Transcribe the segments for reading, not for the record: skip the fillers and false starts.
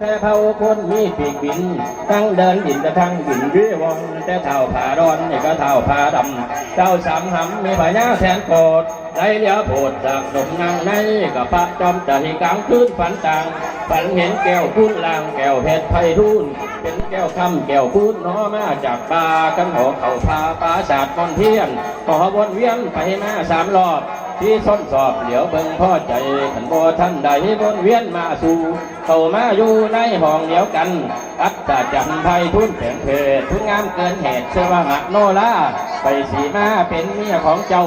แต่เผาคนมีปีกบินทั้งเดินดินจะทั้งบินเรือวงแต่เท่าผาดอนนี่ก็เท่าผาดำเจ้าสามหำมีพญาแทนโกดได้เลี้ยวโผดจากหนุ่มนางในกับพระจอมจะให้กลางคืนฝันต่างฝันเห็นแก้วพุ่นลางแก้วเพชรไพทูลเป็นแก้วคำแก้วพูดน้อมาจากป่ากันหอเข่าพาปราศาสตร์มนเทียนขอวนเวียนไปมา3 รอบที่ส้นสอบเหลียวเบิ่งพ่อใจขันบ่ท่านใดวนเวียนมาสู่เข้ามาอยู่ในห้องเดียวกันอัตตาจันไพทุนแผงเพศทุนงามเกินเหตุเชื่อว่าหักโนลาไปสีมาเป็นเมียของเจ้า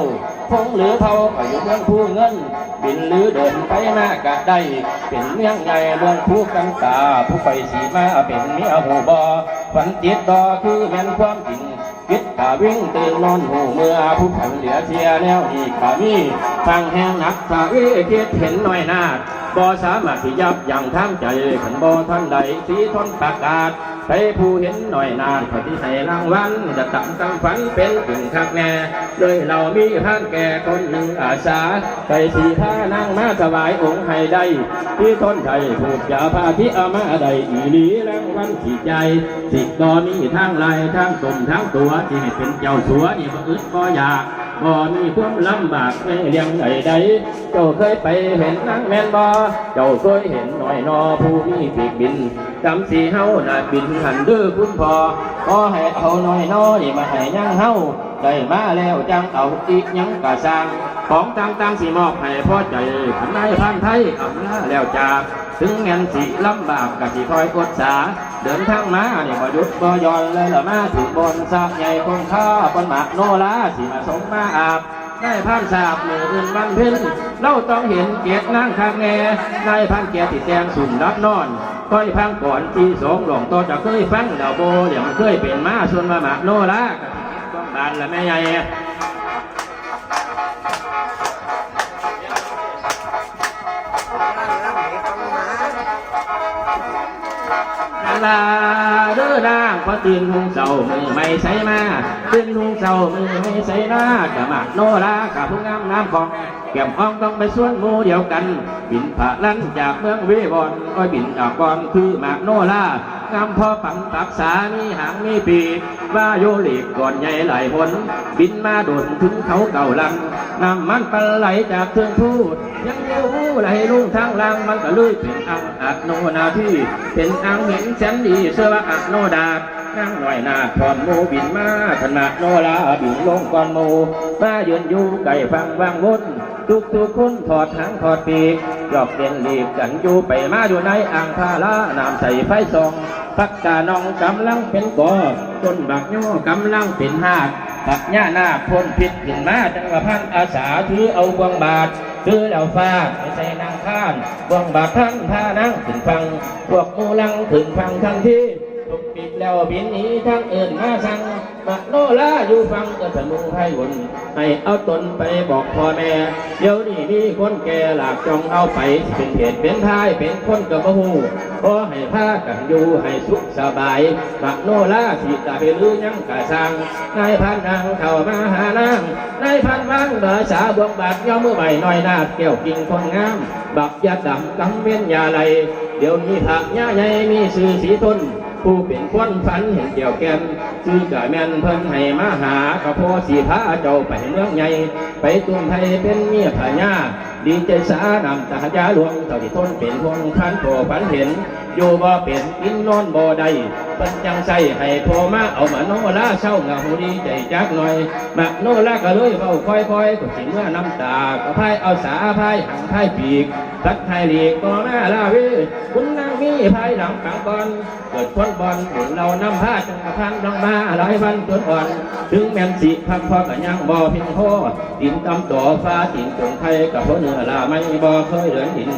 พงหรือเผาก็อยู่เมืองผู้เงินบินหรือเดินไปมากะได้เป็นเมืองใหญ่เมืองผู้กันตาผู้ไปสีมาเป็นเมียหูบอฝันจิตดอคือแม่นความจริงคิดกะวิ่งตื่นนอนหูเมื่อผู้ผันเหลือเชียแนวอีกกะมีฟังแห้งนักสาวิคิดเห็นน้อยนาบ่สามารถที่ยับยั้งทางใจขันบ่ท่านใดสีทนประกาศไปผู้เห็นน้อยนาเขาที่ให้รางวัลจะตั้งตั้งฝันเป็นถึงคักแน่โดยเรามีท่านแก่คนหนึ่งอาสาไปสีผ้านั่งมาถวายองค์ให้ได้ที่ทนไทยผูกยาผ้าที่เอามาได้อีหลีรางวัลที่ใจสิบ่มีทางลายทางสมทางตัวที่ให้เป็นเจ้าสัวนี่บ่อึดบ่อยากบ่มีความลำบากไม่เลี้ยงใดเจ้าเคยไปเห็นนางแม่นบ่เจ้าเคยเห็นหน่อยนอผู้มีปีกบินจำสีเฮาน่ะบินหันดื้อคุณพ่อขอให้เอาหน่อยนอนี่มาให้ยังเฮาได้มาแล้วจังเอาอีกยังกะสร้างของต่างๆสิมอบให้พ่อใจขันนายพันไทยอำลาแล้วจากถึงเงินสิลำบากกะสิคอยอดสาเดินทางมาเนี่ยบ่หยุดบ่ย่อนเลยละมาถึงบนสากใหญ่คงค่าบนหมากโนราสิมาสมมาอาบได้พันสาบมืออื่นวันเพ็ญเราต้องเห็นเกียรตินางข้างแง่ได้พันเกียรติแจงสุ่มรับนอนค่อยพังก่อนที่สองหลงตัวจะเคยฟังดาวโบอย่างเคยเป็นมาส่วนมาหมากโนราต้องบานละแม่ใหญ่ลาเด้อนางพอตื่นหุงเสามือไม่ใส่มาตื่นหุงเสามือไม่ใส่หน้ากะหมากโนรากับผู้งามน้ำของแก้มอ่องต้องไปส่วนหมูเดียวกันบินผ่าลันจากเมืองเวบอนก็บินจากก่อนคือหมากโนรางามพอปังปักษามีหางมีปีกว่าโยเล็กก่อนใหญ่หลายผลบินมาโดดถึงเขาเก่าลังน้ำมันปลาไหลจากเครื่องพูดยังเลี้ยวไหลลุ่งทางล่างมันก็เลยเป็นอังอัดโนนาที่เป็นอังเห็นแสนดีเสื้ออัดโนดานั่งหน่อยนาถอนโมบินมาขนาดโนราบินลงก่อนโมมายืนอยู่ไก่ฟังวังวนทุกคนถอดหางถอดปีกหลอกเด่นหลีกกันอยู่ไปมาอยู่ในอ่างพาละน้ำใส่ไฟส่องพักกาน้องกำลังเป็นก่อต้นบักย่อกำลังเป็นหากปักหญ้าหน้าพ้นผิดขึ้นมาจังหวะพันอาสาถือเอาบวงบาทถือแล้วฟาดไม่ใช่นางข้านบวงบาทท่านพานั่งถึงฟังพวกมูลังถึงฟังทันทีทุกปีแล้วบินหนีทางอื่นมาสั่งมาโนราอยู่ฟังก็สมุนไพรวนให้เอาตนไปบอกพ่อแม่เดี๋ยวนี้มีคนแก่หลากจองเอาไปเป็นเหตุเป็นท้ายเป็นคนกับบ่ฮู้ขอให้พากันอยู่ให้สุขสบายมาโนราสิตาไปลือยังกะสังนายพันนางเข้ามาหานางนายพันวังเบอสาบวงบาดย่อมือใบน้อยนาดเกี่ยวกิ่งคนงามบักยาดำกำเว้นยาไหลเดี๋ยวนี้ผักหญ้าใหญ่มีสื่อสีทนผู้เป็นคนฝันเห็นเกี่ยวแก่นซื้อกะแม่นเพิ่นให้มาหากะพอสีพาเจ้าไปเมืองใหญ่ไปตุ้มไทยเป็นเมียพญาดีใจสานำตาจาหลวงเจ้าที่ทนเป็นพวงพันโผฝันเห็นอยู่บ่เป็นกินนอนบ่ได้เพิ่นจังใส่ให้พอมาเอามาโนราเศร้าเงาดีใจจักหน่อยมาโนราก็เลยเฝ้าค่อยๆก็สิเมื่อน้ำตาก็พายเอาสาพายหังพายปีกตัดไทยหลีกก็มาลาเวคุณนางมีพายหลังกังก่อนเกิดคนบอลหุ่นเรานำผ้าจังกระพันลงมาหลายวันจนอ่อนถึงแม่นสิพักพอกับยังบ่เพียงพอดินตำต่อฟ้าดินจงไทยกับพวกเนื้อลาไม่บ่เคยเดินดิน